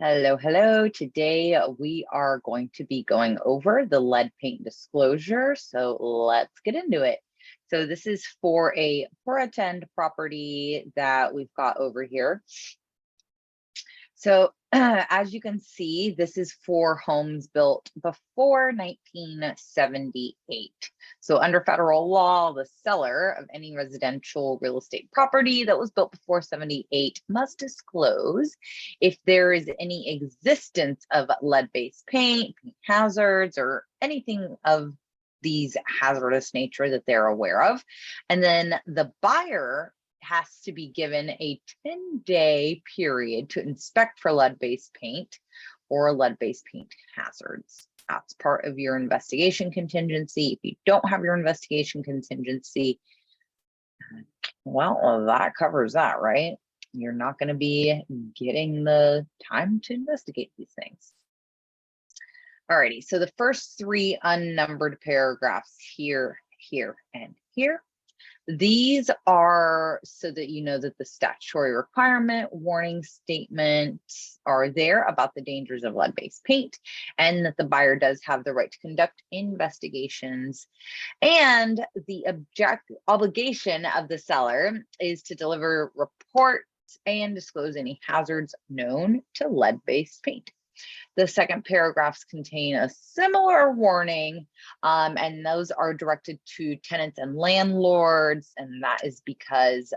Hello, hello. Today we are going to be going over the lead paint disclosure. So let's get into it. So this is for a Portend property that we've got over here. So as you can see, this is for homes built before 1978. So under federal law, the seller of any residential real estate property that was built before 78 must disclose if there is any existence of lead-based paint hazards, or anything of these hazardous nature that they're aware of. And then the buyer has to be given a 10-day period to inspect for lead-based paint or lead-based paint hazards. That's part of your investigation contingency. If you don't have your investigation contingency, well, that covers that, right? You're not going to be getting the time to investigate these things. Alrighty, so the first three unnumbered paragraphs here, and here. These are so that you know that the statutory requirement warning statements are there about the dangers of lead-based paint, and that the buyer does have the right to conduct investigations. And the obligation of the seller is to deliver reports and disclose any hazards known to lead-based paint. The second paragraphs contain a similar warning, and those are directed to tenants and landlords, and that is because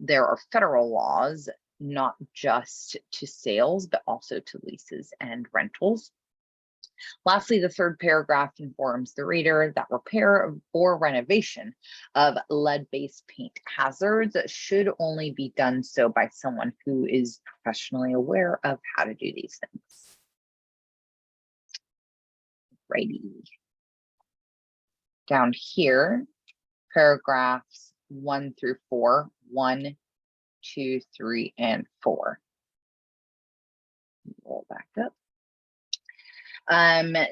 there are federal laws, not just to sales, but also to leases and rentals. Lastly, the third paragraph informs the reader that repair or renovation of lead-based paint hazards should only be done so by someone who is professionally aware of how to do these things. Righty. Down here, paragraphs 1 through 4, 1, 2, 3, and 4. Roll back up.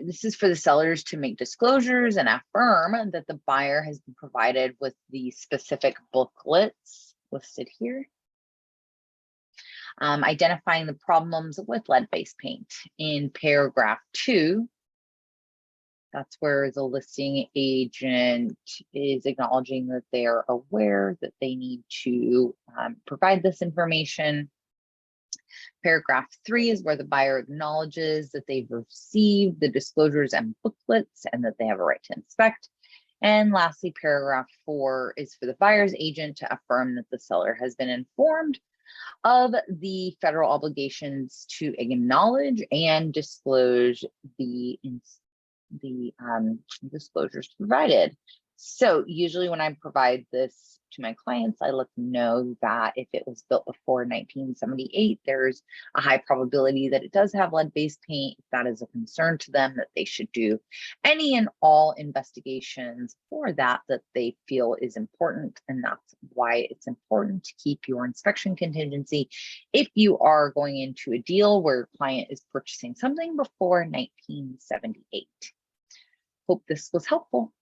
This is for the sellers to make disclosures and affirm that the buyer has been provided with the specific booklets listed here. Identifying the problems with lead-based paint. In paragraph 2, that's where the listing agent is acknowledging that they are aware that they need to provide this information. Paragraph 3 is where the buyer acknowledges that they've received the disclosures and booklets and that they have a right to inspect. And lastly, paragraph 4 is for the buyer's agent to affirm that the seller has been informed of the federal obligations to acknowledge and disclose the disclosures provided. So usually when I provide this to my clients, I let them know that if it was built before 1978, there's a high probability that it does have lead-based paint. If that is a concern to them, that they should do any and all investigations for that they feel is important. And that's why it's important to keep your inspection contingency if you are going into a deal where your client is purchasing something before 1978. Hope this was helpful.